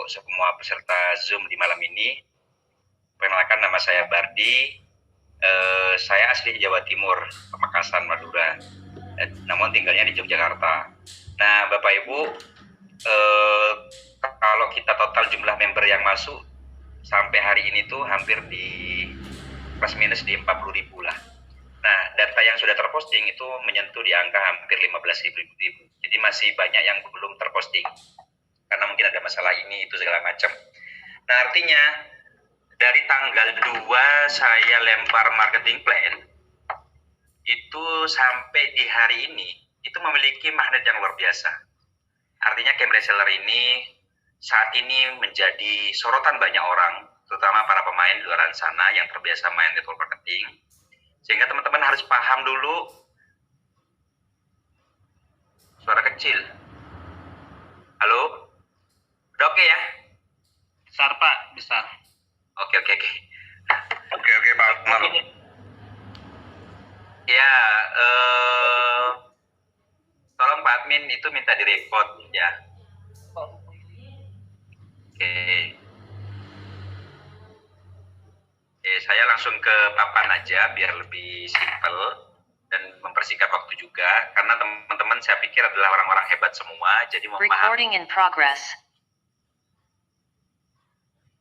semua peserta Zoom di malam ini. Perkenalkan, nama saya Bardi. Saya asli Jawa Timur, Pamekasan, Madura. Namun tinggalnya di Yogyakarta. Nah, Bapak Ibu, kalau kita total jumlah member yang masuk sampai hari ini tuh hampir di plus minus di 40.000 lah. Nah, data yang sudah terposting itu menyentuh di angka hampir 15.000. Jadi masih banyak yang belum terposting karena mungkin ada masalah ini itu segala macam. Nah, artinya dari tanggal 2 saya lempar marketing plan itu sampai di hari ini itu memiliki magnet yang luar biasa. Artinya camp reseller ini saat ini menjadi sorotan banyak orang, terutama para pemain di luar sana yang terbiasa main network marketing. Sehingga teman-teman harus paham dulu. Suara kecil. Halo? Udah oke ya? Besar Pak, besar. Oke Pak Umar. Ya, tolong Pak Admin itu minta direkod ya. Oke, saya langsung ke papan aja biar lebih simpel dan mempersingkat waktu juga, karena teman-teman saya pikir adalah orang-orang hebat semua, jadi mau paham. Recording in progress.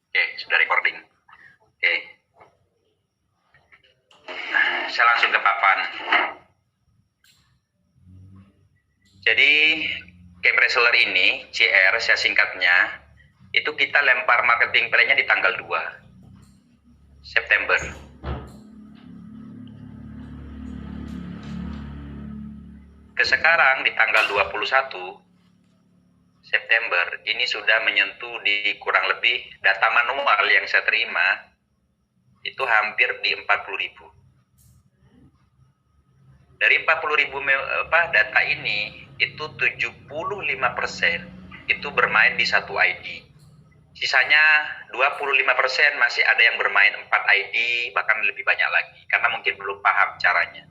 Oke, sudah recording. Oke. Saya langsung ke papan. Jadi, camp reseller ini, CR saya singkatnya, itu kita lempar marketing plan-nya di tanggal 2 September. Sekarang di tanggal 21 September ini sudah menyentuh di kurang lebih data manual yang saya terima itu hampir di 40.000. Dari 40.000 data ini itu 75% itu bermain di satu ID. Sisanya 25% masih ada yang bermain 4 ID, bahkan lebih banyak lagi karena mungkin belum paham caranya.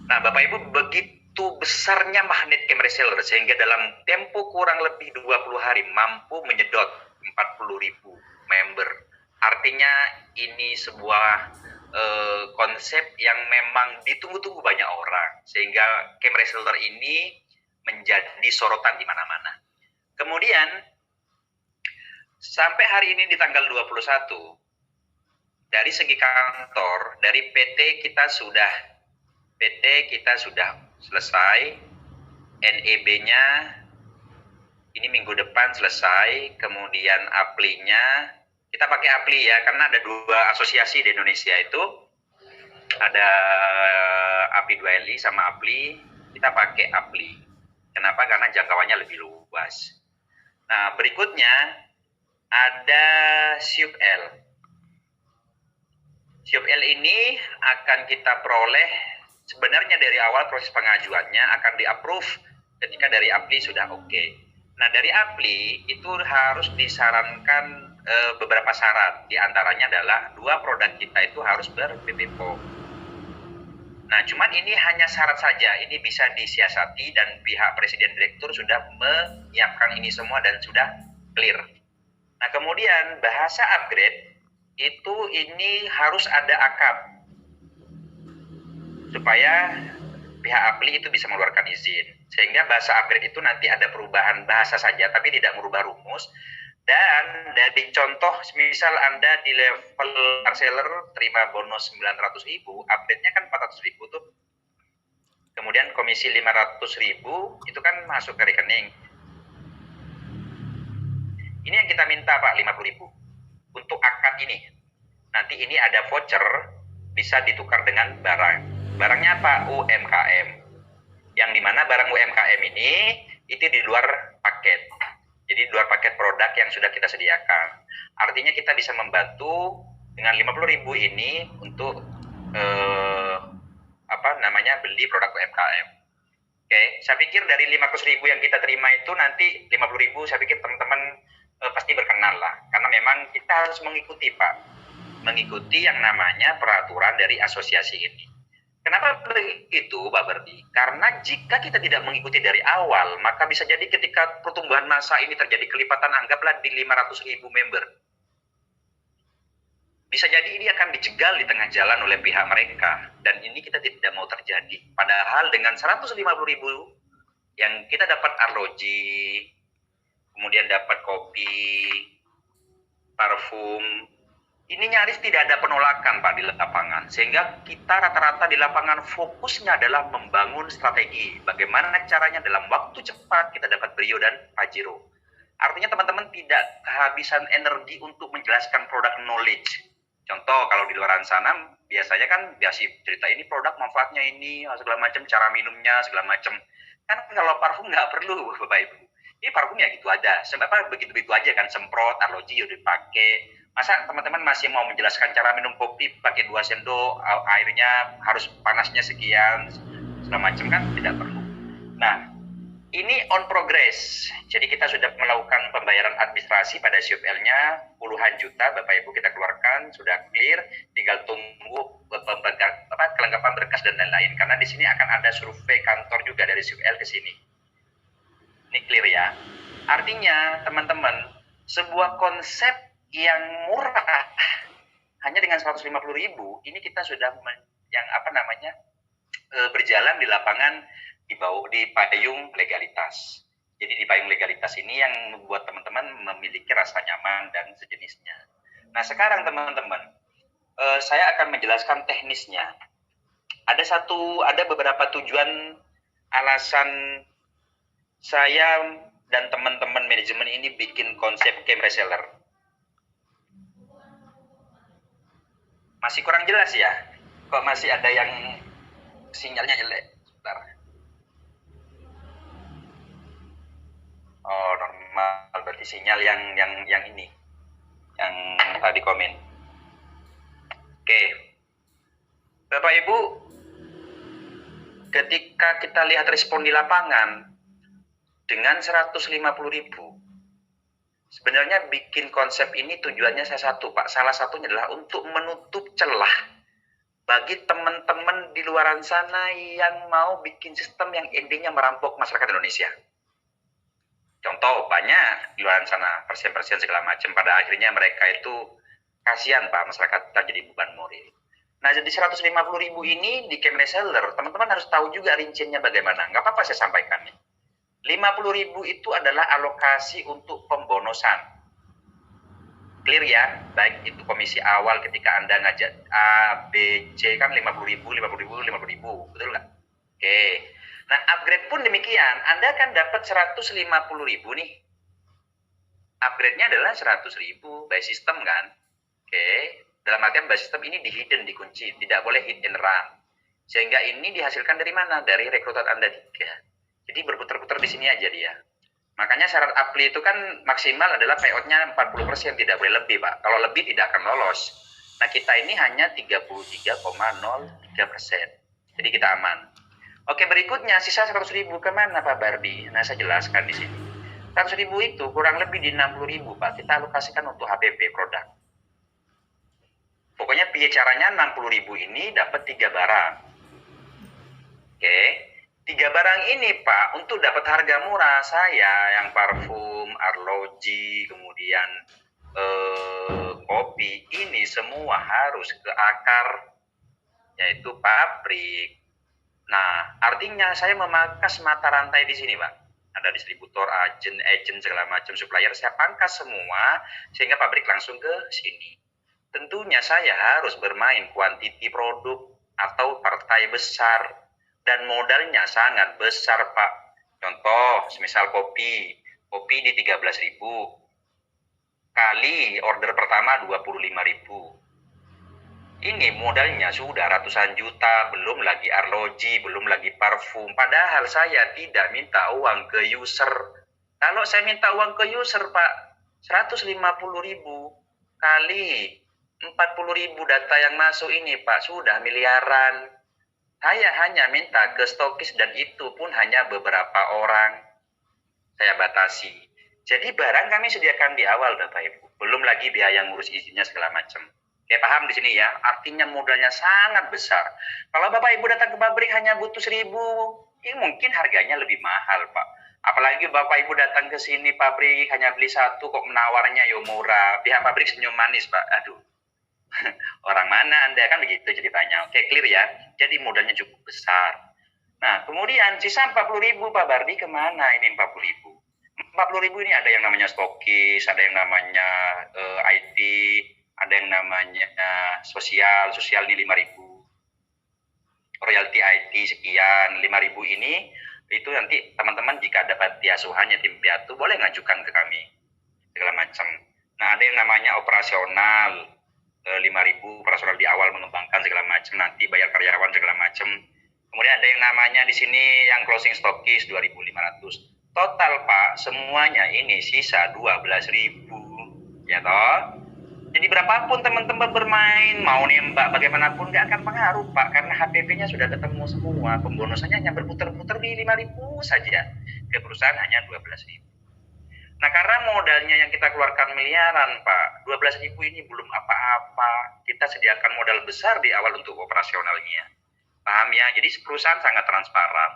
Nah, Bapak Ibu, begitu besarnya magnet camp reseller sehingga dalam tempo kurang lebih 20 hari mampu menyedot 40.000 member. Artinya ini sebuah konsep yang memang ditunggu-tunggu banyak orang sehingga camp reseller ini menjadi sorotan di mana-mana. Kemudian sampai hari ini di tanggal 21 dari segi kantor, dari PT kita sudah selesai, NEB-nya ini minggu depan selesai, kemudian APLI-nya, kita pakai APLI ya, karena ada 2 asosiasi di Indonesia itu, ada API 2LI sama APLI, kita pakai APLI. Kenapa? Karena jangkauannya lebih luas. Nah, berikutnya ada SUPL. SUPL ini akan kita peroleh sebenarnya dari awal proses pengajuannya akan di-approve ketika dari APLI sudah oke. Nah, dari APLI itu harus disarankan beberapa syarat. Di antaranya adalah 2 produk kita itu harus ber-BPOM. Nah, cuman ini hanya syarat saja. Ini bisa disiasati dan pihak Presiden Direktur sudah menyiapkan ini semua dan sudah clear. Nah, kemudian bahasa upgrade itu ini harus ada akad supaya pihak APLI itu bisa mengeluarkan izin. Sehingga bahasa upgrade itu nanti ada perubahan bahasa saja, tapi tidak merubah rumus. Dan dari contoh, misal Anda di level reseller terima bonus 900.000, upgrade-nya kan 400.000 tuh. Kemudian komisi 500.000 itu kan masuk ke rekening. Ini yang kita minta Pak, 50.000 untuk akad ini. Nanti ini ada voucher bisa ditukar dengan barang. Barangnya apa? UMKM. Yang dimana barang UMKM ini itu di luar paket. Jadi di luar paket produk yang sudah kita sediakan. Artinya kita bisa membantu dengan 50.000 ini untuk beli produk UMKM. Oke, saya pikir dari 500.000 yang kita terima itu nanti 50.000 saya pikir teman-teman pasti berkenan lah. Karena memang kita harus mengikuti Pak. Mengikuti yang namanya peraturan dari asosiasi ini. Kenapa begitu, Pak Berdi? Karena jika kita tidak mengikuti dari awal, maka bisa jadi ketika pertumbuhan massa ini terjadi kelipatan, anggaplah di 500.000 member. Bisa jadi ini akan dicegal di tengah jalan oleh pihak mereka, dan ini kita tidak mau terjadi. Padahal dengan 150.000 yang kita dapat arloji, kemudian dapat kopi, parfum, ini nyaris tidak ada penolakan Pak di lapangan, sehingga kita rata-rata di lapangan fokusnya adalah membangun strategi bagaimana caranya dalam waktu cepat kita dapat Brio dan Pajero. Artinya teman-teman tidak kehabisan energi untuk menjelaskan produk knowledge. Contoh kalau di luar sana biasanya kan biasa cerita ini produk manfaatnya ini segala macam, cara minumnya segala macam. Kan kalau parfum nggak perlu Bapak Ibu. Ini parfumnya gitu aja. Sebab begitu-begitu aja kan, semprot, arloji udah dipakai. Masa teman-teman masih mau menjelaskan cara minum kopi pakai 2 sendok, airnya harus panasnya sekian, segala macam kan tidak perlu. Nah, ini on progress. Jadi kita sudah melakukan pembayaran administrasi pada CFL-nya puluhan juta Bapak Ibu kita keluarkan, sudah clear, tinggal tunggu kelengkapan berkas dan lain-lain. Karena di sini akan ada survei kantor juga dari CFL ke sini. Ini clear ya. Artinya teman-teman, sebuah konsep yang murah hanya dengan 150.000 ini kita sudah berjalan di lapangan di payung legalitas. Jadi di payung legalitas ini yang membuat teman-teman memiliki rasa nyaman dan sejenisnya. Nah sekarang teman-teman, saya akan menjelaskan teknisnya. Ada beberapa tujuan alasan saya dan teman-teman manajemen ini bikin konsep game reseller. Masih kurang jelas ya? Kok masih ada yang sinyalnya jelek? Sebentar. Oh normal, berarti sinyal yang ini, yang tadi komen. Oke, Bapak Ibu, ketika kita lihat respon di lapangan dengan 150.000, sebenarnya bikin konsep ini tujuannya satu Pak. Salah satunya adalah untuk menutup celah bagi teman-teman di luar sana yang mau bikin sistem yang endingnya merampok masyarakat Indonesia. Contoh banyak di luar sana, persen-persen segala macam, pada akhirnya mereka itu kasihan Pak, masyarakat kita jadi beban moral. Nah jadi 150.000 ini di game reseller, teman-teman harus tahu juga rinciannya bagaimana. Nggak apa-apa saya sampaikan nih. 50.000 itu adalah alokasi untuk pembonosan. Clear ya? Baik itu komisi awal ketika Anda ngajak A, B, C kan 50.000, betul nggak? Oke. Nah, upgrade pun demikian. Anda kan dapat 150.000 nih. Upgrade-nya adalah 100.000 by system kan? Oke. Dalam artian by system ini di hidden, dikunci. Tidak boleh hit and run. Sehingga ini dihasilkan dari mana? Dari rekrutan Anda 3. Jadi berputar-putar di sini aja dia. Makanya syarat apply itu kan maksimal adalah payout-nya 40%. Tidak boleh lebih, Pak. Kalau lebih tidak akan lolos. Nah, kita ini hanya 33,03%. Jadi kita aman. Oke, berikutnya sisa 100.000 kemana Pak Bardi? Nah, saya jelaskan di sini. 100.000 itu kurang lebih di 60.000 Pak. Kita alokasikan untuk HPP produk. Pokoknya piye caranya 60.000 ini dapat 3 barang. Oke, 3 barang ini Pak, untuk dapat harga murah saya yang parfum, arloji, kemudian kopi, ini semua harus ke akar, yaitu pabrik. Nah, artinya saya memangkas mata rantai di sini, Pak. Ada distributor, agen segala macam, supplier, saya pangkas semua, sehingga pabrik langsung ke sini. Tentunya saya harus bermain kuantiti produk atau partai besar, dan modalnya sangat besar, Pak. Contoh, semisal kopi di 13.000, kali order pertama 25.000. Ini modalnya sudah ratusan juta, belum lagi arloji, belum lagi parfum. Padahal saya tidak minta uang ke user. Kalau saya minta uang ke user, Pak, 150.000 kali 40.000 data yang masuk ini, Pak, sudah miliaran. Saya hanya minta ke stokis dan itu pun hanya beberapa orang. Saya batasi. Jadi barang kami sediakan di awal, Bapak Ibu. Belum lagi biaya ngurus izinnya segala macam. Kayak paham di sini ya, artinya modalnya sangat besar. Kalau Bapak Ibu datang ke pabrik hanya butuh 1.000, ini mungkin harganya lebih mahal, Pak. Apalagi Bapak Ibu datang ke sini pabrik hanya beli satu kok menawarnya yo murah. Pihak pabrik senyum manis, Pak. Aduh, orang mana Anda, kan begitu ceritanya. Oke, clear ya. Jadi modalnya cukup besar. Nah, kemudian sisa 40.000 Pak Bardi kemana ini 40.000? 40.000 ini ada yang namanya stokis, ada yang namanya IT, ada yang namanya sosial ini 5.000, royalti IT sekian, 5.000 ini itu nanti teman-teman jika dapat asuhannya tim piatu boleh ngajukan ke kami segala macam. Nah, ada yang namanya operasional 5.000 operasional di awal mengembangkan segala macam, nanti bayar karyawan segala macam. Kemudian ada yang namanya di sini yang closing stokis 2.500. Total Pak, semuanya ini sisa 12.000, ya toh. Jadi berapapun teman-teman bermain, mau nembak bagaimanapun nggak akan pengaruh Pak, karena HPP-nya sudah ketemu semua. Pembonusannya hanya berputar-putar di 5.000 saja, ke perusahaan hanya 12.000. Nah, karena modalnya yang kita keluarkan miliaran Pak, 12.000 ini belum apa-apa. Kita sediakan modal besar di awal untuk operasionalnya. Paham ya? Jadi perusahaan sangat transparan.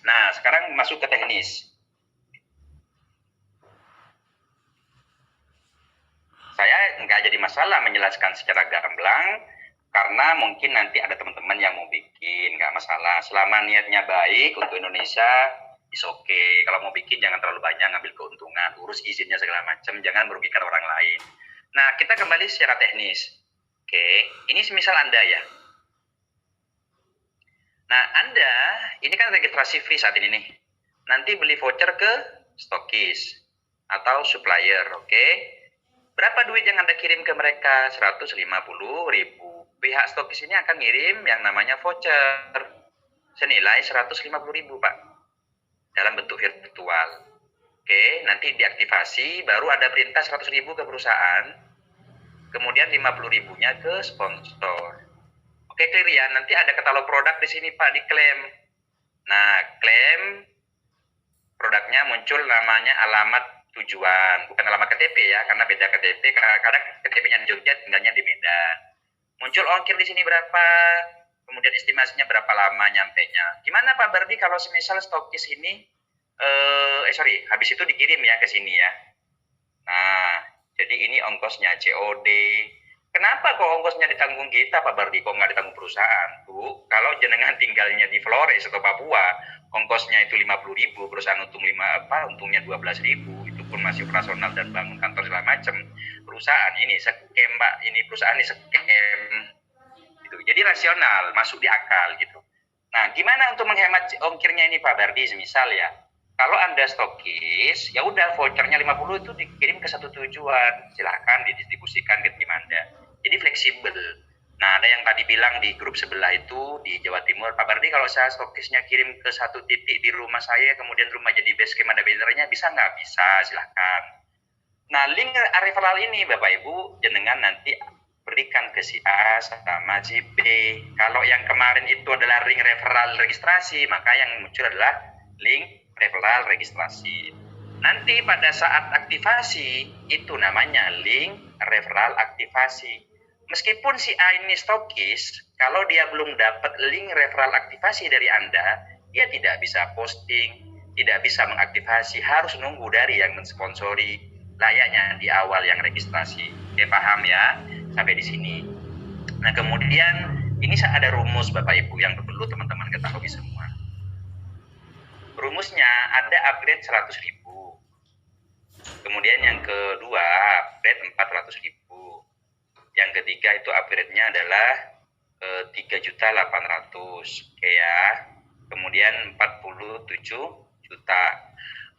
Nah, sekarang masuk ke teknis. Saya nggak jadi masalah menjelaskan secara gamblang, karena mungkin nanti ada teman-teman yang mau bikin, nggak masalah. Selama niatnya baik untuk Indonesia, is okay. Kalau mau bikin jangan terlalu banyak ngambil keuntungan, urus izinnya segala macam, jangan merugikan orang lain. Nah, kita kembali secara teknis. Oke, ini semisal Anda ya. Nah, Anda, ini kan registrasi free saat ini nih. Nanti beli voucher ke stokis atau supplier, oke? Berapa duit yang Anda kirim ke mereka? 150.000. Pihak stokis ini akan ngirim yang namanya voucher senilai 150.000, Pak. Dalam bentuk virtual. Oke, nanti diaktifasi, baru ada perintah 100.000 ke perusahaan. Kemudian 50.000-nya ke sponsor. Oke, clear ya. Nanti ada katalog produk di sini, Pak, diklaim. Nah, klaim produknya muncul namanya alamat tujuan, bukan alamat KTP ya, karena beda KTP. Kadang KTP-nya di Jogja, tinggalnya di Medan. Muncul ongkir di sini berapa, kemudian estimasinya berapa lama nyampenya. Gimana Pak Bardi kalau semisal stokis ini, habis itu dikirim ya ke sini ya. Nah, jadi ini ongkosnya COD. Kenapa kok ongkosnya ditanggung kita Pak Bardi, kok nggak ditanggung perusahaan? Tuh, kalau jenengan tinggalnya di Flores atau Papua, ongkosnya itu 50.000, perusahaan untungnya 12.000, itu pun masih operasional dan bangun kantor segala macam. Perusahaan ini scam Pak, ini perusahaan ini scam. Gitu. Jadi rasional, masuk di akal gitu. Nah, gimana untuk menghemat ongkirnya ini Pak Bardi, semisal ya? Kalau Anda stokis, ya udah vouchernya 50 itu dikirim ke satu tujuan, silahkan didistribusikan ke tim Anda. Jadi fleksibel. Nah, ada yang tadi bilang di grup sebelah itu di Jawa Timur, Pak Bardi kalau saya stokisnya kirim ke satu titik di rumah saya, kemudian rumah jadi base camp ada bannernya, bisa nggak? Bisa, silahkan. Nah, link referral ini Bapak Ibu, jenengan nanti berikan ke si A sama si B. Kalau yang kemarin itu adalah link referral registrasi, maka yang muncul adalah link referral registrasi. Nanti pada saat aktivasi, itu namanya link referral aktivasi. Meskipun si A ini stokis, kalau dia belum dapat link referral aktivasi dari Anda, dia tidak bisa posting, tidak bisa mengaktifasi, harus nunggu dari yang mensponsori, layaknya di awal yang registrasi. Oke, paham ya? Sampai di sini. Nah, kemudian ini ada rumus Bapak Ibu yang perlu teman-teman ketahui semua. Rumusnya ada upgrade 100.000. Kemudian yang kedua upgrade 400.000. Yang ketiga itu upgrade-nya adalah 3.800.000. Oke ya. Kemudian 47 juta.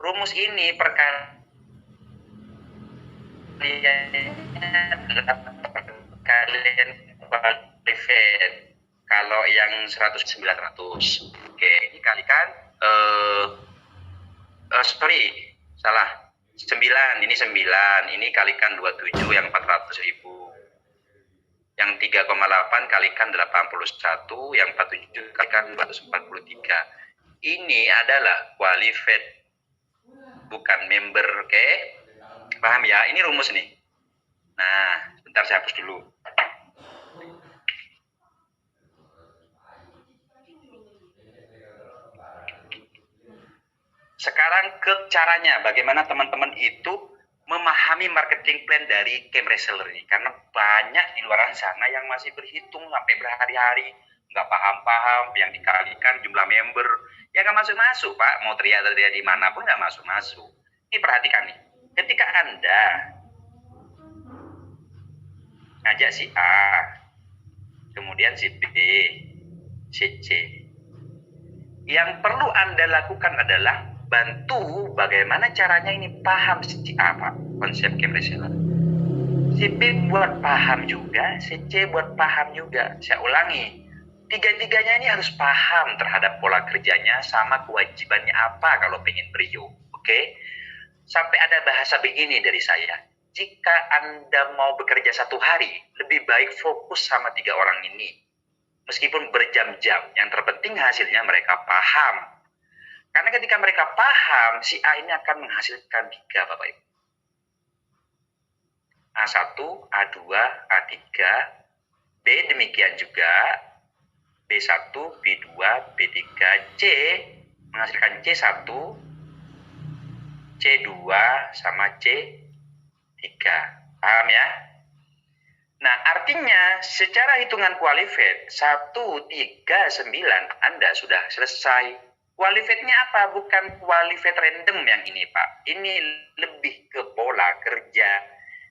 Rumus ini perkaliannya adalah perkalian qualified. Kalau yang 100 900. Oke, ini kalikan salah 9, ini 9, ini kalikan 27 yang 400.000, yang 3,8 kalikan 81, yang 47 kalikan 243. Ini adalah qualified, bukan member. Oke, paham ya? Ini rumus nih. Nah, bentar saya hapus dulu. sekarang ke caranya, bagaimana teman-teman itu memahami marketing plan dari camp reseller ini. Karena banyak di luar sana yang masih berhitung sampai berhari-hari, nggak paham-paham, yang dikalikan jumlah member, ya nggak masuk-masuk Pak, mau teriak-teriak di mana pun nggak masuk-masuk. Ini perhatikan nih, ketika Anda ngajak si A, kemudian si B, si C, yang perlu Anda lakukan adalah bantu bagaimana caranya ini paham si A, Pak, konsep camp reseller. Si B buat paham juga, si C buat paham juga. Saya ulangi, tiga-tiganya ini harus paham terhadap pola kerjanya sama kewajibannya apa kalau pengen brio. Oke? Sampai ada bahasa begini dari saya. Jika Anda mau bekerja 1 hari, lebih baik fokus sama 3 orang ini. Meskipun berjam-jam, yang terpenting hasilnya mereka paham. Karena ketika mereka paham, si A ini akan menghasilkan 3, Bapak Ibu. A1, A2, A3, B demikian juga, B1, B2, B3, C menghasilkan C1, C2 sama C3. Paham ya? Nah, artinya secara hitungan qualified 1, 3, 9 Anda sudah selesai. Qualified-nya apa? Bukan qualified random yang ini, Pak. Ini lebih ke pola kerja.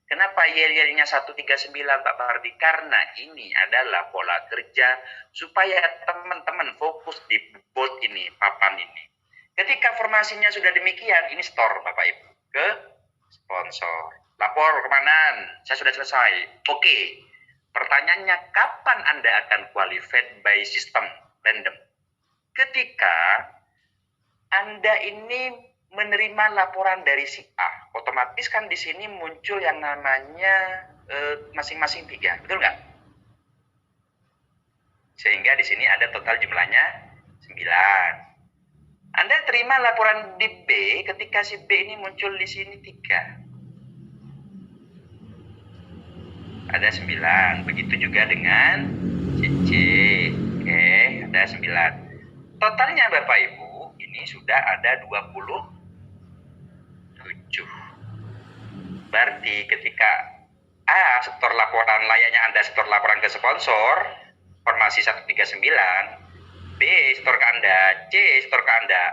Kenapa yel-yelnya 139, Pak Fardi? Karena ini adalah pola kerja supaya teman-teman fokus di board ini, papan ini. Ketika formasinya sudah demikian, ini store Bapak Ibu ke sponsor. Lapor kemana? Saya sudah selesai. Oke. Pertanyaannya, kapan Anda akan qualified by system random? Ketika Anda ini menerima laporan dari si A, otomatis kan di sini muncul yang namanya masing-masing 3, betul nggak? Sehingga di sini ada total jumlahnya 9. Anda terima laporan di B ketika si B ini muncul di sini 3. Ada 9. Begitu juga dengan si C. Oke, ada 9. Totalnya Bapak Ibu, ini sudah ada 27. Berarti ketika A setor laporan, layaknya Anda setor laporan ke sponsor, formasi 139, B setor ke Anda, C setor ke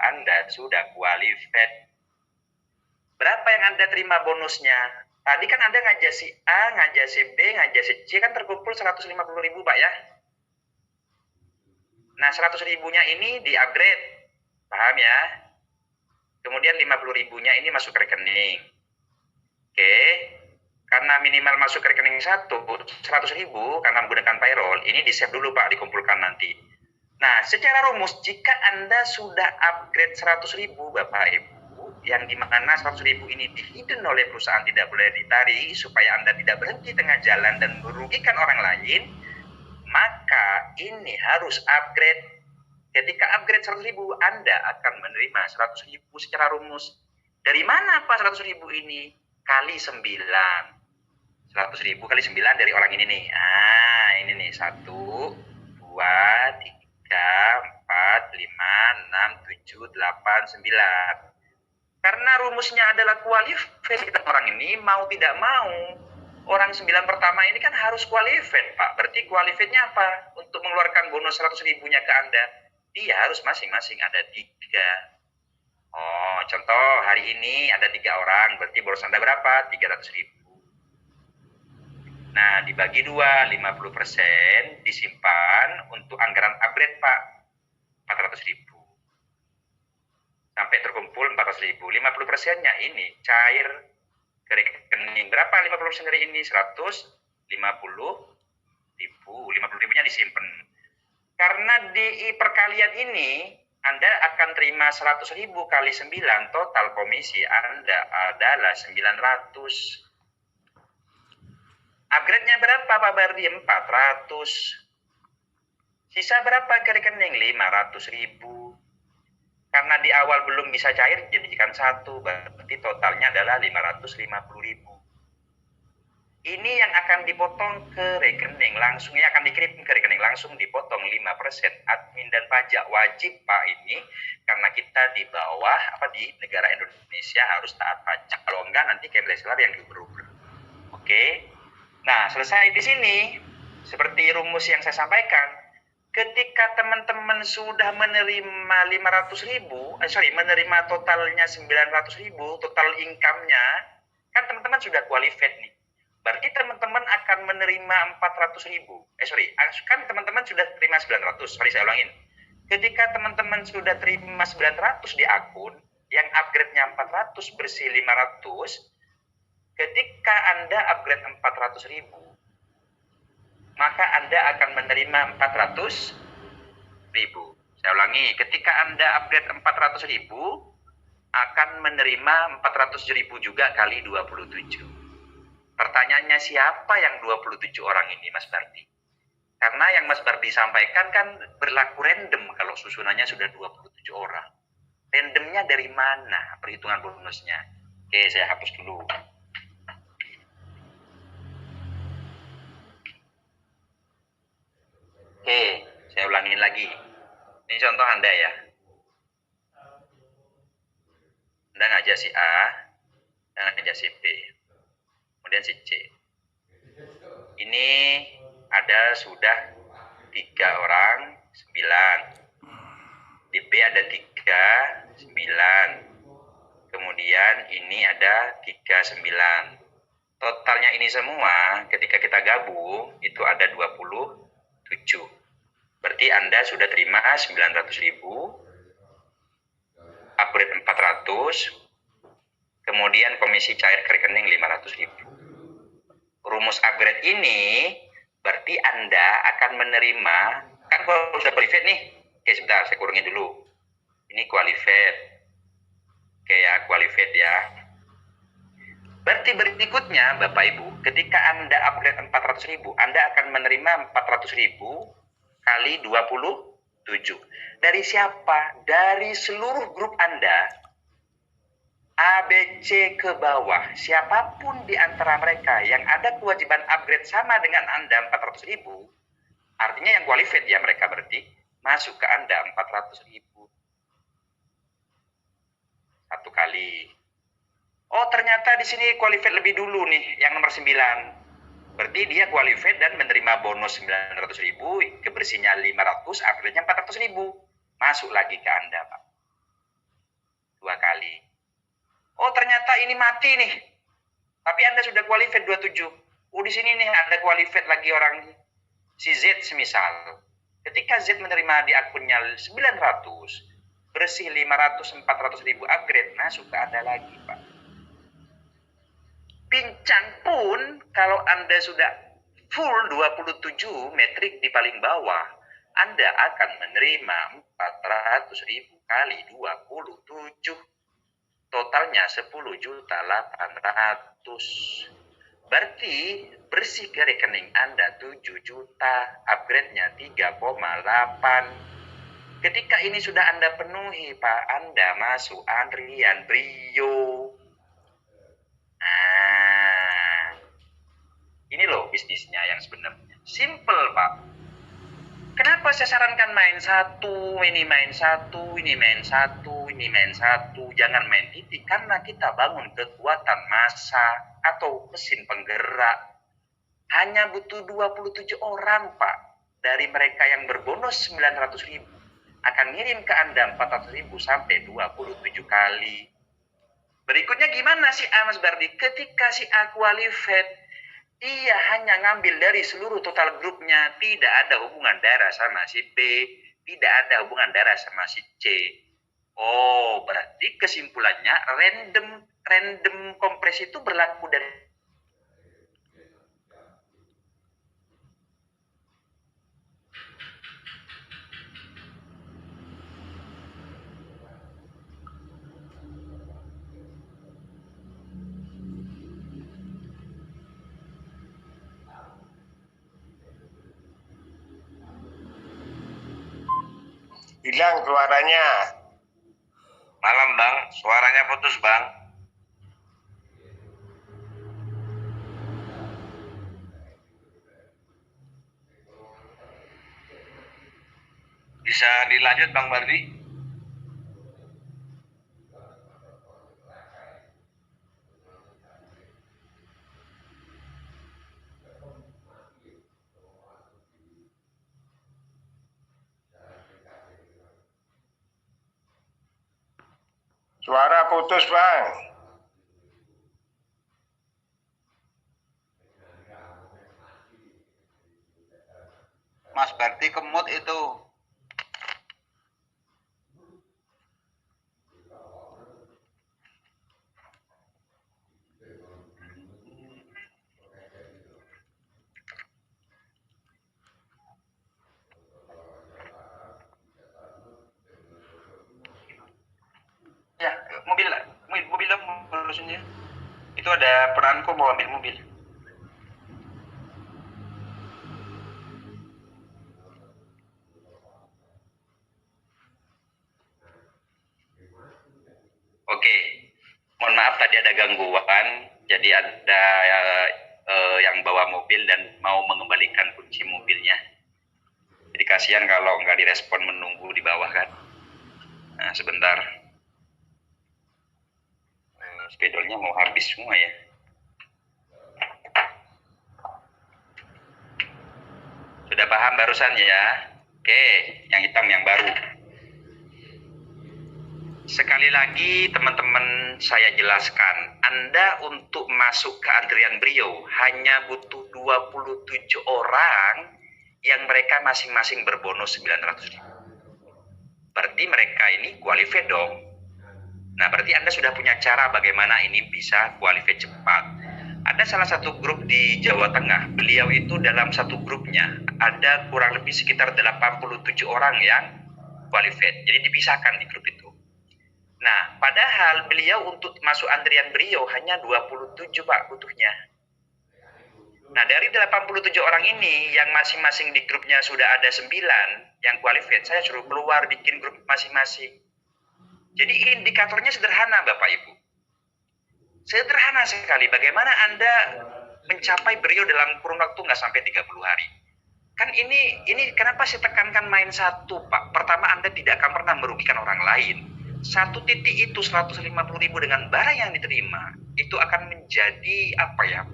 Anda sudah qualified. Berapa yang Anda terima bonusnya? Tadi kan Anda ngajak si A, ngajak si B, ngajak si C, kan terkumpul 150.000 Pak ya. Nah 100.000-nya ini di-upgrade, paham ya? Kemudian 50.000-nya ini masuk ke rekening. Oke, karena minimal masuk ke rekening 100.000 karena menggunakan payroll, ini di-save dulu Pak, dikumpulkan nanti. Nah, secara rumus, jika Anda sudah upgrade 100.000 Bapak Ibu, yang dimana 100.000 ini di-hidden oleh perusahaan tidak boleh ditarik, supaya Anda tidak berhenti tengah jalan dan merugikan orang lain, maka ini harus upgrade. Ketika upgrade 100.000, Anda akan menerima 100.000 secara rumus. Dari mana Pak 100.000 ini? Kali 9. 100.000 kali 9 dari orang ini nih. Ah, ini nih. 1, 2, 3, 4, 5, 6, 7, 8, 9. Karena rumusnya adalah qualified orang ini, mau tidak mau, orang 9 pertama ini kan harus qualified, Pak. Berarti qualified-nya apa? Untuk mengeluarkan bonus 100.000-nya ke Anda, dia harus masing-masing ada 3. Oh, contoh hari ini ada 3 orang, berarti bonus Anda berapa? 300.000. Nah, dibagi 2, 50% disimpan untuk anggaran upgrade, Pak. 400.000. Sampai terkumpul 400.000. 50%-nya ini cair ke rekening. Berapa 50% dari ini? 150.000. 50.000-nya disimpan. Karena di perkalian ini Anda akan terima 100.000 kali 9, total komisi Anda adalah 900. Upgrade-nya berapa Pak Bardi? 400. Sisa berapa ke rekening? 500.000. Karena di awal belum bisa cair, jadikan 1. Berarti totalnya adalah 550.000. Ini yang akan dipotong ke rekening langsung, yang akan dikirim ke rekening langsung dipotong 5%. Admin dan pajak wajib Pak ini, karena kita di bawah di negara Indonesia harus taat pajak. Kalau enggak nanti Kemdeslar yang diuber-uber. Oke. Nah, selesai di sini seperti rumus yang saya sampaikan. Ketika teman-teman sudah menerima 500.000, menerima totalnya 900.000, total income-nya, kan teman-teman sudah qualified nih. Berarti teman-teman akan menerima 400.000. Kan teman-teman sudah terima 900. Saya ulangin. Ketika teman-teman sudah terima 900 di akun, yang upgrade-nya 400 bersih 500, ketika Anda upgrade 400.000, maka Anda akan menerima 400.000. Saya ulangi, ketika Anda upgrade 400.000, akan menerima 400.000 juga kali 27. Pertanyaannya, siapa yang 27 orang ini, Mas Bardi? Karena yang Mas Bardi sampaikan kan berlaku random kalau susunannya sudah 27 orang. Randomnya dari mana perhitungan bonusnya? Oke, saya hapus dulu. Oke, saya ulangin lagi. Ini contoh Anda ya. Anda ngajak si A, dan ngajak si B, kemudian si C. Ini ada sudah 3 orang, 9. Di B ada 3, 9. Kemudian ini ada 3, 9. Totalnya ini semua ketika kita gabung itu ada 27. Berarti Anda sudah terima 900.000, upgrade 400, kemudian komisi cair ke rekening 500.000. Rumus upgrade ini berarti Anda akan menerima, kan kalau sudah qualified nih. Oke, sebentar saya kurangin dulu. Ini qualified. Oke ya, qualified ya. Berarti berikutnya Bapak Ibu, ketika Anda upgrade 400.000, Anda akan menerima 400.000 kali 27. Dari siapa? Dari seluruh grup Anda, A, B, C ke bawah. Siapapun di antara mereka yang ada kewajiban upgrade sama dengan Anda 400.000, artinya yang qualified ya mereka, berarti masuk ke Anda 400.000. Satu kali. Oh, ternyata di sini qualified lebih dulu nih, yang nomor 9. Berarti dia qualified dan menerima bonus 900.000, kebersihnya 500, upgrade-nya 400.000. Masuk lagi ke Anda, Pak. 2 kali. Oh, ternyata ini mati nih. Tapi Anda sudah qualified 27. Oh, di sini nih ada qualified lagi orang si Z semisal. Ketika Z menerima di akunnya 900, bersih 500, 400.000 upgrade, masuk ke Anda lagi, Pak. Pincang pun kalau Anda sudah full 27 metrik di paling bawah, Anda akan menerima 400.000 kali 27. Totalnya 10.800.000. Berarti bersih ke rekening Anda 7 juta, upgrade-nya 3,8. Ketika ini sudah Anda penuhi, Pak, Anda masuk antrian Brio. Nah, ini loh bisnisnya yang sebenarnya. Simple, Pak. Kenapa saya sarankan main satu, ini main satu, ini main satu, ini main satu. Jangan main titik, karena kita bangun kekuatan massa atau mesin penggerak. Hanya butuh 27 orang, Pak. Dari mereka yang berbonus 900.000. Akan ngirim ke Anda 400.000 sampai 27 kali. Berikutnya gimana si A, Mas Bardi? Ketika si A qualified, dia hanya ngambil dari seluruh total grupnya, tidak ada hubungan darah sama si B, tidak ada hubungan darah sama si C. Oh, berarti kesimpulannya random kompres itu berlaku dari hilang suaranya. malam, Bang. Suaranya putus, Bang. Bisa dilanjut Bang Bardi? Suara putus Bang. Mas Berti kemut itu. Ya, mobil dong, urusannya. Itu ada peranku mau ambil mobil. Oke, mohon maaf tadi ada gangguan, jadi ada yang bawa mobil dan mau mengembalikan kunci mobilnya. Jadi kasihan kalau nggak direspon menunggu di bawah kan. Nah, sebentar. Spidolnya mau habis semua ya. Sudah paham barusan ya? Oke, yang hitam yang baru. Sekali lagi teman-teman saya jelaskan, Anda untuk masuk ke antrian Brio hanya butuh 27 orang yang mereka masing-masing berbonus 900.000. Berarti mereka ini qualified dong. Nah, berarti Anda sudah punya cara bagaimana ini bisa qualified cepat. Ada salah satu grup di Jawa Tengah, beliau itu dalam satu grupnya ada kurang lebih sekitar 87 orang yang qualified. Jadi dipisahkan di grup itu. Nah, padahal beliau untuk masuk antrian Brio hanya 27 Pak butuhnya. Nah, dari 87 orang ini yang masing-masing di grupnya sudah ada 9 yang qualified, saya suruh keluar bikin grup masing-masing. Jadi indikatornya sederhana Bapak Ibu. Sederhana sekali, bagaimana Anda mencapai Brio dalam kurun waktu nggak sampai 30 hari. Kan ini kenapa saya tekankan main satu Pak. Pertama, Anda tidak akan pernah merugikan orang lain. Satu titik itu 150.000 dengan barang yang diterima, itu akan menjadi apa ya?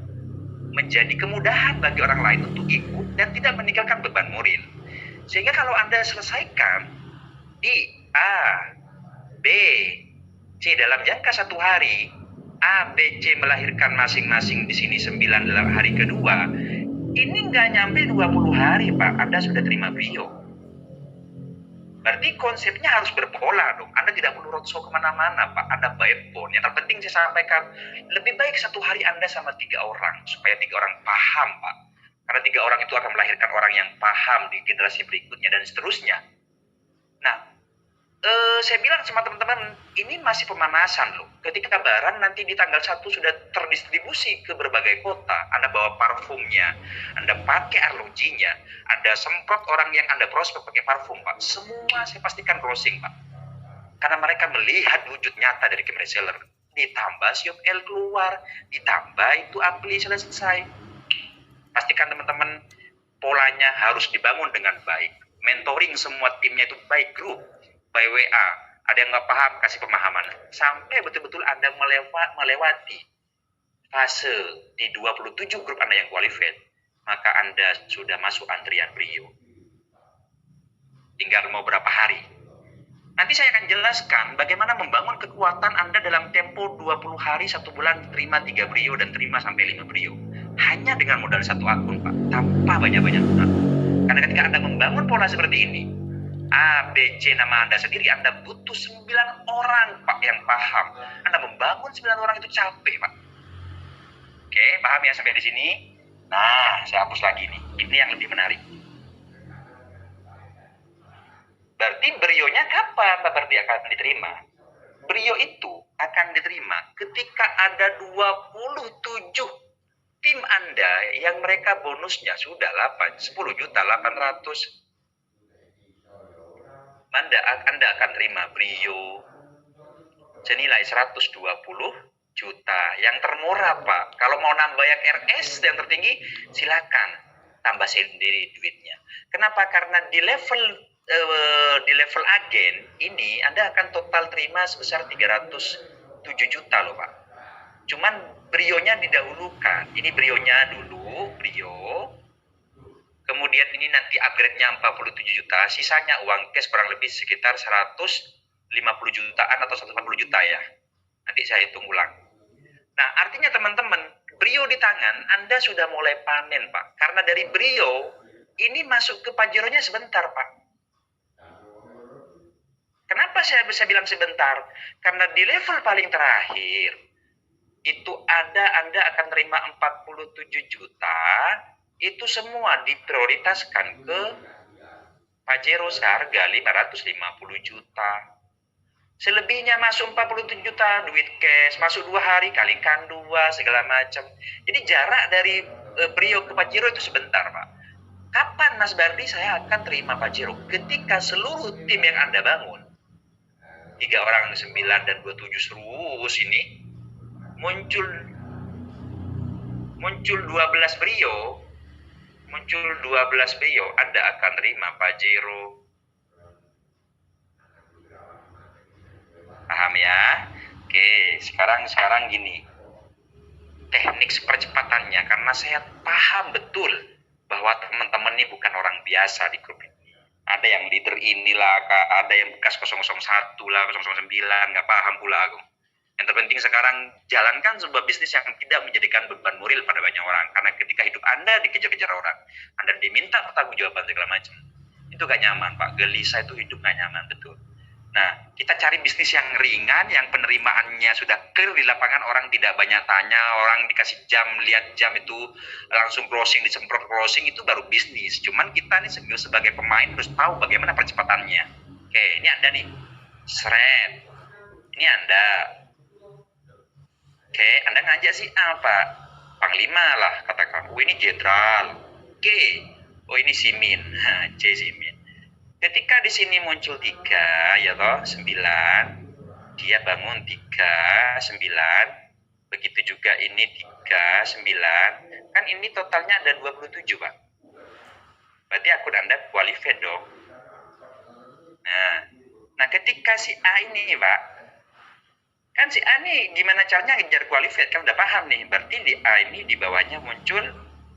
Menjadi kemudahan bagi orang lain untuk ikut dan tidak meninggalkan beban moral. Sehingga kalau Anda selesaikan di A, B, C dalam jangka 1 hari, A, B, C melahirkan masing-masing di sini 9 dalam hari kedua, ini nggak nyampe 20 hari Pak, Anda sudah terima Brio. Berarti konsepnya harus berpola dong. Anda tidak perlu roadshow kemana-mana Pak, Anda backbone. Yang terpenting saya sampaikan, lebih baik 1 hari Anda sama 3 orang, supaya 3 orang paham Pak. Karena 3 orang itu akan melahirkan orang yang paham di generasi berikutnya dan seterusnya. Nah, saya bilang sama teman-teman, ini masih pemanasan loh. Ketika barang nanti di tanggal 1 sudah terdistribusi ke berbagai kota, Anda bawa parfumnya, Anda pakai arlojinya, Anda semprot orang yang Anda prospek pakai parfum, Pak. Semua saya pastikan closing, Pak. Karena mereka melihat wujud nyata dari chemistry seller. Ditambah siop L keluar, ditambah itu ampli selesai. Pastikan teman-teman polanya harus dibangun dengan baik. Mentoring semua timnya itu baik, grup by WA, ada yang nggak paham, kasih pemahaman. Sampai betul-betul Anda melewati fase di 27 grup Anda yang qualified, maka Anda sudah masuk antrian Brio. Tinggal mau berapa hari. Nanti saya akan jelaskan bagaimana membangun kekuatan Anda dalam tempo 20 hari, 1 bulan, terima 3 Brio dan terima sampai 5 Brio. Hanya dengan modal 1 akun, Pak, tanpa banyak-banyak donat. Karena ketika Anda membangun pola seperti ini, A, B, C nama Anda sendiri, Anda butuh 9 orang Pak yang paham. Anda membangun 9 orang itu capek Pak. Oke, paham ya sampai di sini? Nah, saya hapus lagi nih. Ini yang lebih menarik. Berarti Brio-nya kapan Pak Berti akan diterima? Brio itu akan diterima ketika ada 27 tim Anda yang mereka bonusnya sudah 10.800.000. Anda akan terima Brio senilai 120 juta. Yang termurah Pak. Kalau mau nambah yang RS yang tertinggi, silakan tambah sendiri duitnya. Kenapa? Karena di level di level agen ini Anda akan total terima sebesar 307 juta loh Pak. Cuman brionya didahulukan. Ini brionya dulu, brio. Kemudian ini nanti upgrade-nya 47 juta, sisanya uang cash kurang lebih sekitar 150 jutaan atau 140 juta ya. Nanti saya hitung ulang. Nah, artinya teman-teman, brio di tangan Anda sudah mulai panen, Pak. Karena dari brio, ini masuk ke Pajero-nya sebentar, Pak. Kenapa saya bisa bilang sebentar? Karena di level paling terakhir, itu Anda akan terima 47 juta, itu semua diprioritaskan ke Pajero seharga 550 juta. Selebihnya masuk 47 juta duit cash, masuk 2 hari kalikan 2 segala macam. Jadi jarak dari Brio ke Pajero itu sebentar, Pak. Kapan Mas Bardi saya akan terima Pajero? Ketika seluruh tim yang Anda bangun, 3 orang 9 dan 27 terus ini muncul 12 Brio, Anda akan terima Pajero. Paham ya? Oke, sekarang gini. Teknik percepatannya, karena saya paham betul bahwa teman-teman ini bukan orang biasa di grup ini. Ada yang leader inilah, ada yang bekas 001 lah, 009, nggak paham pula aku. Yang terpenting sekarang jalankan sebuah bisnis yang tidak menjadikan beban moral pada banyak orang. Karena ketika hidup Anda dikejar-kejar orang, Anda diminta pertanggungjawaban segala macam, itu gak nyaman, Pak. Gelisah itu hidup gak nyaman, betul. Nah, kita cari bisnis yang ringan, yang penerimaannya sudah clear di lapangan, orang tidak banyak tanya, orang dikasih jam, lihat jam itu langsung closing, disemprot closing, itu baru bisnis. Cuman kita nih sebagai pemain harus tahu bagaimana percepatannya. Oke, ini Anda nih, seret. Ini Anda. Oke, Anda ngajak si A, Pak. Panglima lah, katakan. Oh, ini jenderal. Oke. Oh, ini Simin. C, Simin. Ketika di sini muncul 3, ya toh, 9, dia bangun 3, 9, begitu juga ini 3, 9, kan ini totalnya ada 27, Pak. Berarti akun Anda qualified dong. Nah, ketika si A ini, Pak, kan si A ini gimana caranya ngejar qualified, kan udah paham nih, berarti di A ini di bawahnya muncul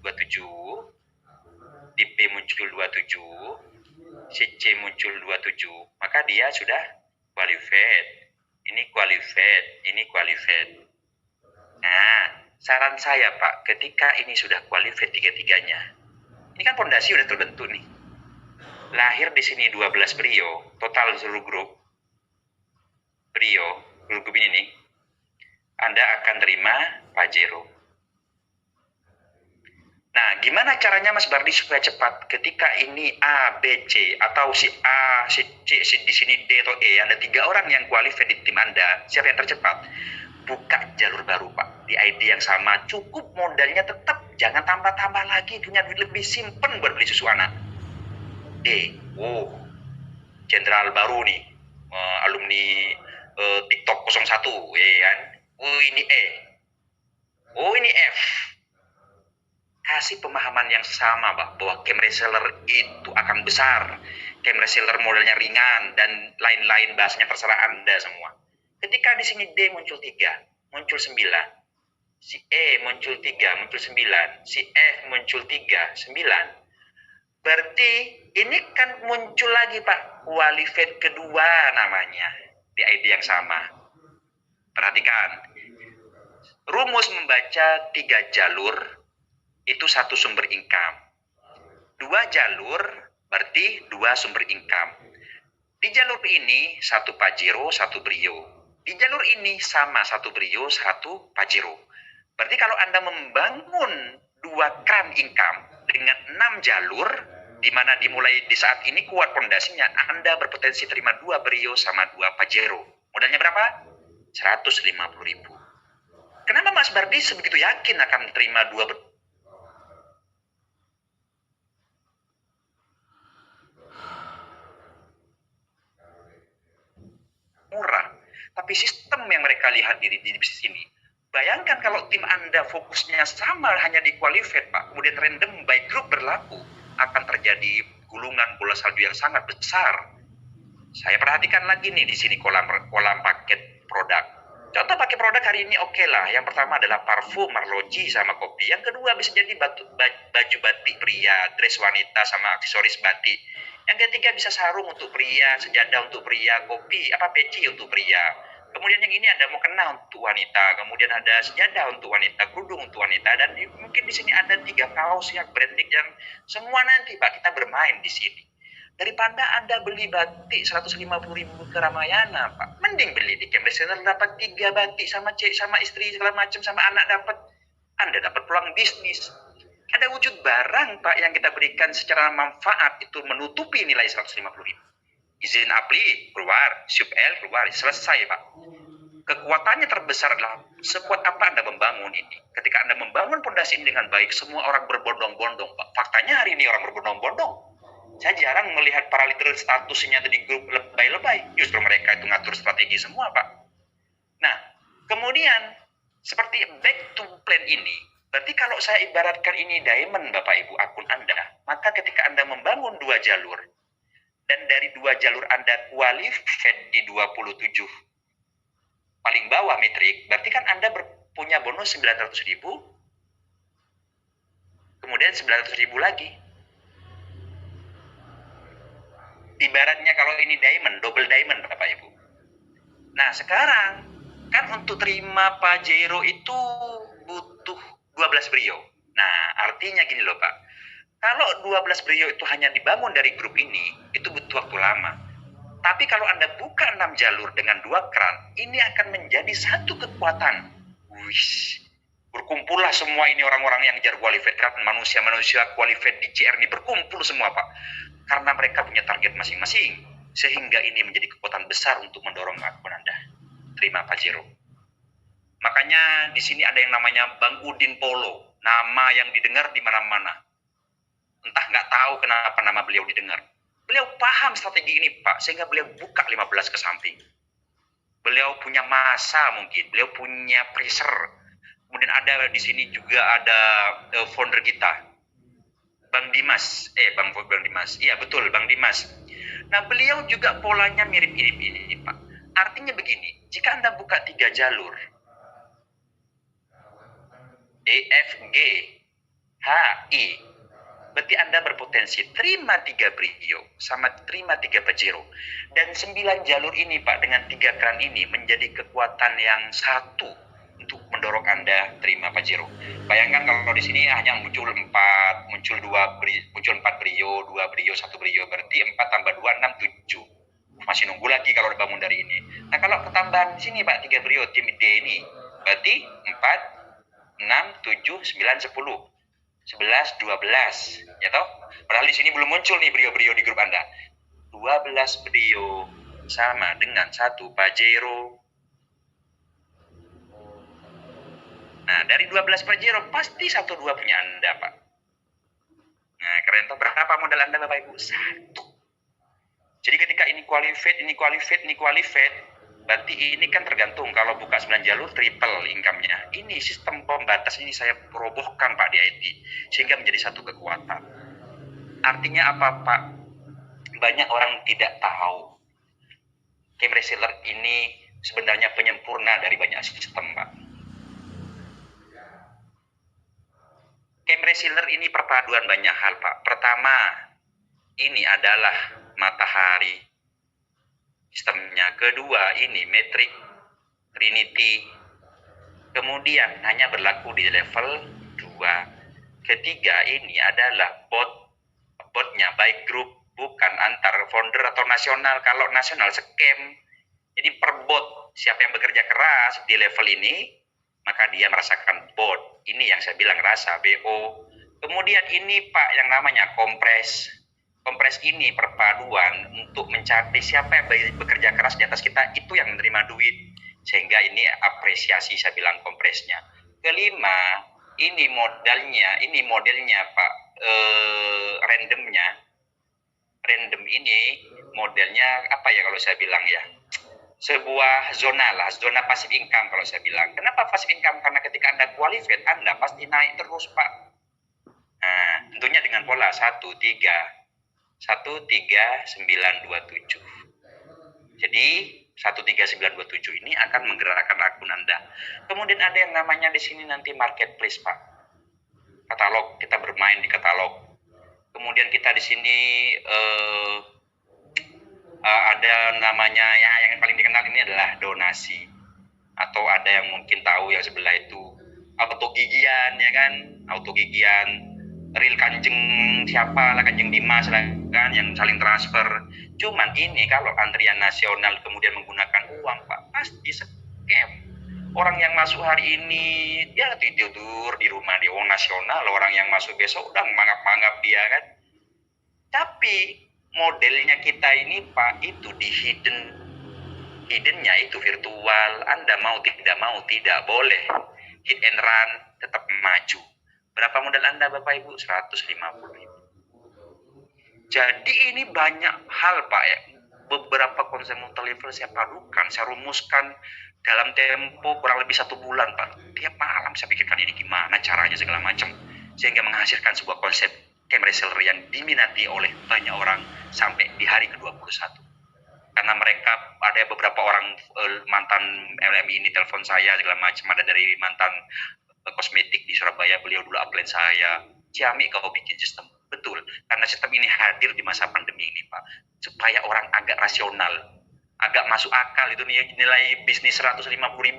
27, di B muncul 27, si C muncul 27, maka dia sudah qualified. Ini qualified, ini qualified. Nah, saran saya Pak, ketika ini sudah qualified tiga-tiganya, ini kan fondasi udah terbentuk nih. Lahir di sini 12 Brio, total seluruh grup Brio, grup ini nih, Anda akan terima Pajero. Nah, gimana caranya Mas Bardi supaya cepat? Ketika ini A, B, C, atau si A, si C, di sini D atau E, ada 3 orang yang qualified di tim Anda, siapa yang tercepat? Buka jalur baru, Pak. Di ID yang sama, cukup modalnya tetap. Jangan tambah-tambah lagi, punya duit lebih, simpen buat beli susu anak. D, oh, jenderal baru nih, alumni TikTok 01, ya kan? Oh, ini E. Oh, ini F. Kasih pemahaman yang sama, Pak, bahwa game reseller itu akan besar, game reseller modelnya ringan, dan lain-lain, bahasanya terserah Anda semua. Ketika di sini D muncul 3, muncul 9, si E muncul 3, muncul 9, si F muncul 3, 9, berarti ini kan muncul lagi, Pak, qualified kedua namanya, di ID yang sama. Perhatikan, rumus membaca 3 jalur, itu 1 sumber income. 2 jalur berarti 2 sumber income. Di jalur ini 1 Pajero, 1 Brio. Di jalur ini sama 1 Brio, 1 Pajero. Berarti kalau Anda membangun 2 keran income dengan 6 jalur, di mana dimulai di saat ini kuat pondasinya, Anda berpotensi terima 2 Brio sama 2 Pajero. Modalnya berapa? 150.000. Kenapa Mas Bardi sebegitu yakin akan terima 2 murah, tapi sistem yang mereka lihat di bisnis ini. Bayangkan kalau tim Anda fokusnya sama hanya di qualified, Pak, kemudian random by group berlaku, akan terjadi gulungan bola salju yang sangat besar. Saya perhatikan lagi nih di sini kolam paket produk. Contoh pakai produk hari ini oke lah. Yang pertama adalah parfum, arloji sama kopi. Yang kedua bisa jadi baju batik pria, dress wanita sama aksesoris batik. Yang ketiga bisa sarung untuk pria, sejadah untuk pria, kopi, peci untuk pria. Kemudian yang ini ada mukena untuk wanita, kemudian ada sejadah untuk wanita, kerudung untuk wanita, dan mungkin di sini ada 3 kaos yang branding yang semua nanti Pak kita bermain di sini. Daripada Anda beli batik 150.000 ke Ramayana, Pak. Mending beli di Camp Reseller, dapat 3 batik sama istri segala macam, sama anak dapat. Anda dapat peluang bisnis. Ada wujud barang, Pak, yang kita berikan secara manfaat itu menutupi nilai 150.000. Izin APLI keluar, SUP-L keluar, selesai, Pak. Kekuatannya terbesar adalah sekuat apa Anda membangun ini. Ketika Anda membangun fondasi ini dengan baik, semua orang berbondong-bondong, Pak. Faktanya hari ini orang berbondong-bondong. Saya jarang melihat para leader statusnya di grup lebay-lebay. Justru mereka itu ngatur strategi semua, Pak. Nah, kemudian seperti back to plan ini, berarti kalau saya ibaratkan ini diamond, Bapak Ibu, akun Anda, maka ketika Anda membangun 2 jalur, dan dari 2 jalur Anda qualified di 27 paling bawah metrik, berarti kan Anda punya bonus 900.000, kemudian 900.000 lagi. Ibaratnya kalau ini diamond, double diamond Bapak Ibu. Nah sekarang, kan untuk terima Pajero itu butuh 12 brio. Nah artinya gini loh Pak, kalau 12 brio itu hanya dibangun dari grup ini, itu butuh waktu lama. Tapi kalau Anda buka 6 jalur dengan 2 kran, ini akan menjadi satu kekuatan. Wish, berkumpullah semua ini orang-orang yang jar qualified, manusia-manusia qualified di CR ini berkumpul semua Pak. Karena mereka punya target masing-masing. Sehingga ini menjadi kekuatan besar untuk mendorong akun Anda. Terima Pajero. Makanya di sini ada yang namanya Bang Udin Polo. Nama yang didengar di mana-mana. Entah nggak tahu kenapa nama beliau didengar. Beliau paham strategi ini Pak, sehingga beliau buka 15 ke samping. Beliau punya masa mungkin, beliau punya pressure. Kemudian ada di sini juga ada founder kita, Bang Dimas. Bang Dimas. Iya betul, Bang Dimas. Nah beliau juga polanya mirip-mirip ini Pak. Artinya begini, jika Anda buka 3 jalur, E, F, G, H, I, berarti Anda berpotensi terima 3 brio sama terima 3 Pajero. Dan 9 jalur ini Pak dengan 3 kran ini menjadi kekuatan yang satu untuk mendorong Anda terima Pajero. Bayangkan kalau di sini hanya muncul 4 brio, 2 brio, 1 brio, berarti 4 tambah 2, 6, 7. Masih nunggu lagi kalau dibangun dari ini. Nah kalau ketambahan di sini Pak 3 brio tim D ini, berarti 4, 6, 7, 9, 10. 11, 12, ya toh? Padahal di sini belum muncul nih brio-brio di grup Anda. 12 brio sama dengan 1 Pajero. Nah, dari 12 Pajero pasti 1-2 punya Anda, Pak. Nah, keren toh? Berapa modal Anda, Bapak Ibu? 1. Jadi ketika ini qualified, berarti ini kan tergantung. Kalau buka 9 jalur triple income-nya. Ini sistem pembatas ini saya robohkan Pak di IT. Sehingga menjadi satu kekuatan. Artinya apa Pak? Banyak orang tidak tahu. Camp Reseller ini sebenarnya penyempurna dari banyak sistem Pak. Camp Reseller ini perpaduan banyak hal Pak. Pertama, ini adalah matahari. Sistemnya. Kedua, ini metrik, Trinity. Kemudian hanya berlaku di level 2. Ketiga, ini adalah botnya baik grup, bukan antar founder atau nasional. Kalau nasional scam. Jadi per bot, siapa yang bekerja keras di level ini, maka dia merasakan bot. Ini yang saya bilang rasa BO. Kemudian ini Pak yang namanya kompres. Kompres ini perpaduan untuk mencari siapa yang bekerja keras di atas kita, itu yang menerima duit. Sehingga ini apresiasi saya bilang kompresnya. Kelima, ini modelnya Pak, randomnya. Random ini modelnya apa ya kalau saya bilang ya? Sebuah zona passive income kalau saya bilang. Kenapa passive income? Karena ketika Anda qualified, Anda pasti naik terus Pak. Nah, tentunya dengan pola 1, 3, 13927. Jadi 13927 ini akan menggerakkan akun Anda. Kemudian ada yang namanya di sini nanti marketplace, Pak. Katalog, kita bermain di katalog. Kemudian kita di sini ada namanya yang paling dikenal ini adalah donasi. Atau ada yang mungkin tahu yang sebelah itu auto gigian, ya kan? Auto gigian, real Kanjeng siapa lah, Kanjeng Dimas lah kan, yang saling transfer. Cuman ini kalau antrian nasional kemudian menggunakan uang, Pak, pasti scam. Orang yang masuk hari ini dia tidur di rumah di uang nasional, orang yang masuk besok udah mangap-mangap dia kan. Tapi modelnya kita ini, Pak, itu di hiddennya itu virtual. Anda mau tidak boleh hit and run, tetap maju. Berapa modal Anda, Bapak Ibu? 150.000. Jadi ini banyak hal, Pak, ya. Beberapa konsep multi-level saya padukan, saya rumuskan dalam tempo kurang lebih 1 bulan, Pak. Tiap malam saya pikirkan ini gimana caranya segala macam, sehingga menghasilkan sebuah konsep cam reseller yang diminati oleh banyak orang sampai di hari ke-21. Karena mereka ada beberapa orang mantan LMI ini telepon saya segala macam, ada dari mantan kosmetik di Surabaya, beliau dulu upline saya, Ciami kau bikin sistem. Betul, karena sistem ini hadir di masa pandemi ini, Pak, supaya orang agak rasional, agak masuk akal. Itu nilai bisnis 150.000,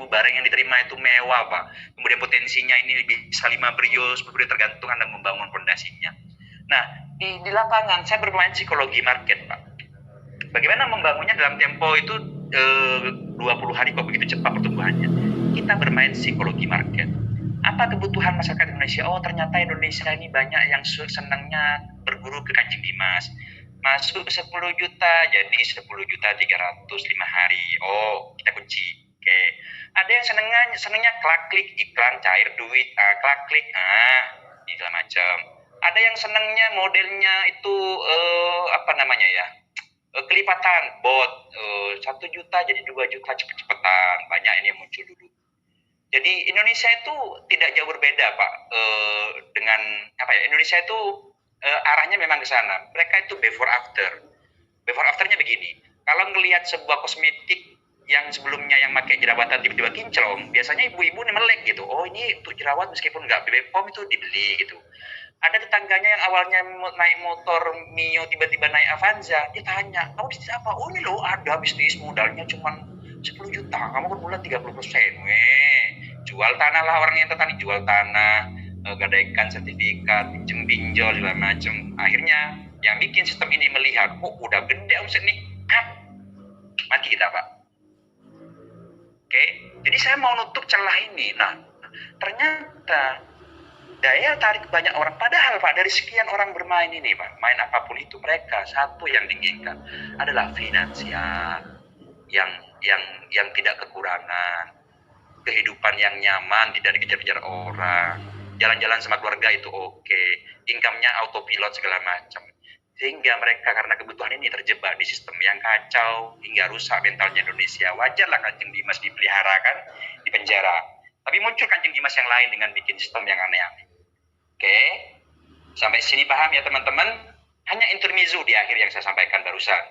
barang yang diterima itu mewah, Pak. Kemudian potensinya ini bisa 5 brio, 10 brio, tergantung Anda membangun fondasinya. Nah, di lapangan saya bermain psikologi market, Pak. Bagaimana membangunnya dalam tempo itu 20 hari kok begitu cepat pertumbuhannya. Kita bermain psikologi market. Apa kebutuhan masyarakat Indonesia? Oh, ternyata Indonesia ini banyak yang senangnya berguru ke Kanjeng Dimas. Masuk 10 juta, jadi 10.305 hari. Oh, kita kunci. Oke. Ada yang senangnya klik iklan cair duit, klik, ini segala macam. Ada yang senangnya modelnya itu apa namanya ya? Kelipatan bot 1 juta jadi 2 juta cepet-cepetan, banyak ini yang muncul dulu. Jadi Indonesia itu tidak jauh berbeda, Pak, dengan apa ya, Indonesia itu arahnya memang ke sana. Mereka itu before afternya begini. Kalau ngelihat sebuah kosmetik yang sebelumnya yang pakai jerawatan tiba-tiba kinclong, biasanya ibu-ibu nih melek gitu. Oh, ini untuk jerawat meskipun nggak BPOM itu dibeli gitu. Ada tetangganya yang awalnya naik motor Mio tiba-tiba naik Avanza, dia tanya, kamu bisnis apa? Oh, ini loh ada bisnis modalnya cuma 10 juta, kamu per bulan 30%. Jual tanah lah, orang yang tertarik jual tanah, gadaikan sertifikat, pinjol segala macam. Akhirnya yang bikin sistem ini melihat, oh udah gede omset nih, mati kita, Pak. Oke, jadi saya mau nutup celah ini. Nah, ternyata daya tarik banyak orang, padahal Pak, dari sekian orang bermain ini, Pak, main apapun itu, mereka satu yang diinginkan adalah finansial yang tidak kekurangan, kehidupan yang nyaman, tidak dikejar-kejar orang, jalan-jalan sama keluarga itu oke, income-nya autopilot segala macam. Sehingga mereka karena kebutuhan ini terjebak di sistem yang kacau hingga rusak mentalnya Indonesia. Wajarlah Kanjeng Dimas dipelihara kan, di penjara. Tapi muncul Kanjeng Dimas yang lain dengan bikin sistem yang aneh-aneh. Oke, sampai sini paham ya teman-teman? Hanya intermezzo di akhir yang saya sampaikan barusan.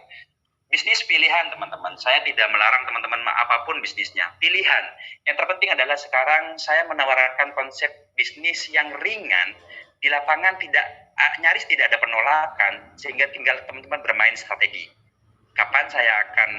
Bisnis pilihan, teman-teman. Saya tidak melarang teman-teman apapun bisnisnya. Pilihan. Yang terpenting adalah sekarang saya menawarkan konsep bisnis yang ringan. Di lapangan nyaris tidak ada penolakan, sehingga tinggal teman-teman bermain strategi. Kapan saya akan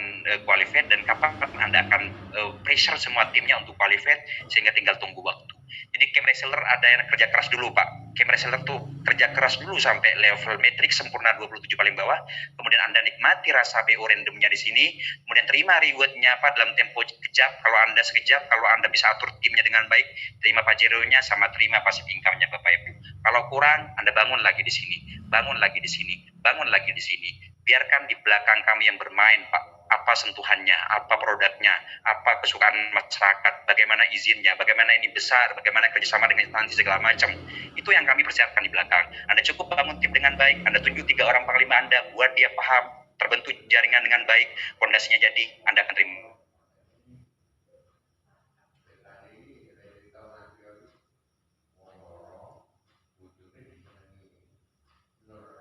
qualified dan kapan Anda akan pressure semua timnya untuk qualified, sehingga tinggal tunggu waktu. Jadi cam reseller ada yang kerja keras dulu, Pak. Cam reseller tuh kerja keras dulu sampai level matrix sempurna 27 paling bawah. Kemudian Anda nikmati rasa BO randomnya di sini. Kemudian terima rewardnya, Pak, dalam tempo kejap. Kalau Anda sekejap, kalau Anda bisa atur timnya dengan baik, terima pajeronya sama terima passive income-nya, Bapak Ibu. Kalau kurang, Anda bangun lagi di sini, bangun lagi di sini, bangun lagi di sini. Biarkan di belakang kami yang bermain, Pak. Apa sentuhannya, apa produknya, apa kesukaan masyarakat, bagaimana izinnya, bagaimana ini besar, bagaimana kerjasama dengan instansi segala macam. Itu yang kami persiapkan di belakang. Anda cukup bangun tim dengan baik, Anda tunjuk 3 orang panglima Anda, buat dia paham, terbentuk jaringan dengan baik, fondasinya jadi, Anda akan terima.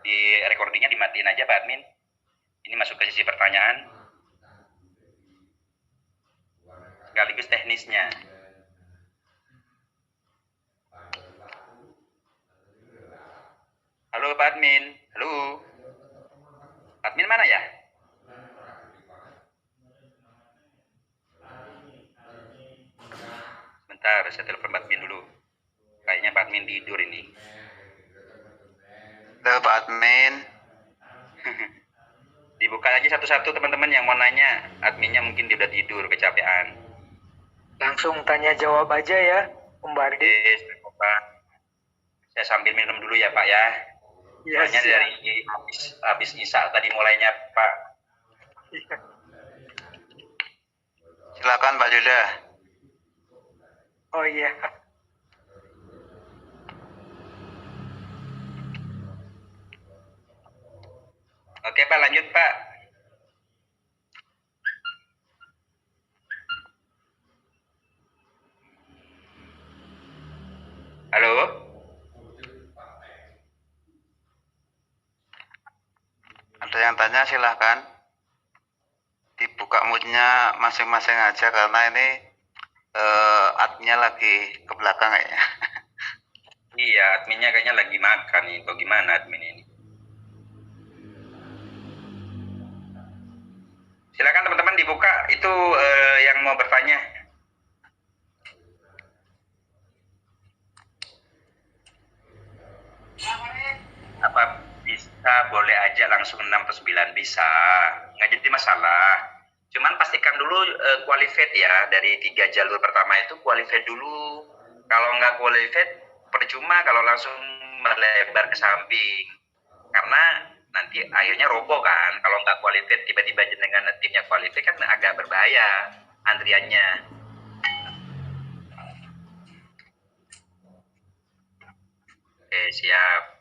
Di recordingnya dimatiin aja Pak Admin. Ini masuk ke sisi pertanyaan. Sekaligus teknisnya. Halo Pak Admin. Halo. Admin mana ya? Sebentar, saya telepon Pak Admin dulu. Kayaknya Pak Admin tidur ini. Halo Pak Admin. Dibuka aja satu-satu teman-teman yang mau nanya. Adminnya mungkin dia udah tidur, kecapean. Langsung tanya jawab aja ya, Om Bardi. Pak. Saya sambil minum dulu ya Pak ya. Iya, Soalnya dari habis Isa tadi mulainya Pak. Silakan Pak Yuda. Oh iya. Oke Pak, lanjut Pak. Halo? Ada yang tanya silahkan. Dibuka moodnya masing-masing aja karena ini adminnya lagi ke belakang ya. Iya, adminnya kayaknya lagi makan nih. Atau gimana admin ini? Silakan teman-teman dibuka. Itu yang mau bertanya. Apa bisa boleh aja langsung 6 atau 9? Bisa. Nggak jadi masalah. Cuman pastikan dulu qualified ya. Dari 3 jalur pertama itu qualified dulu. Kalau nggak qualified, percuma kalau langsung melebar ke samping. Karena nanti akhirnya roboh kan. Kalau nggak qualified, tiba-tiba dengan timnya qualified kan agak berbahaya antriannya. Oke, siap.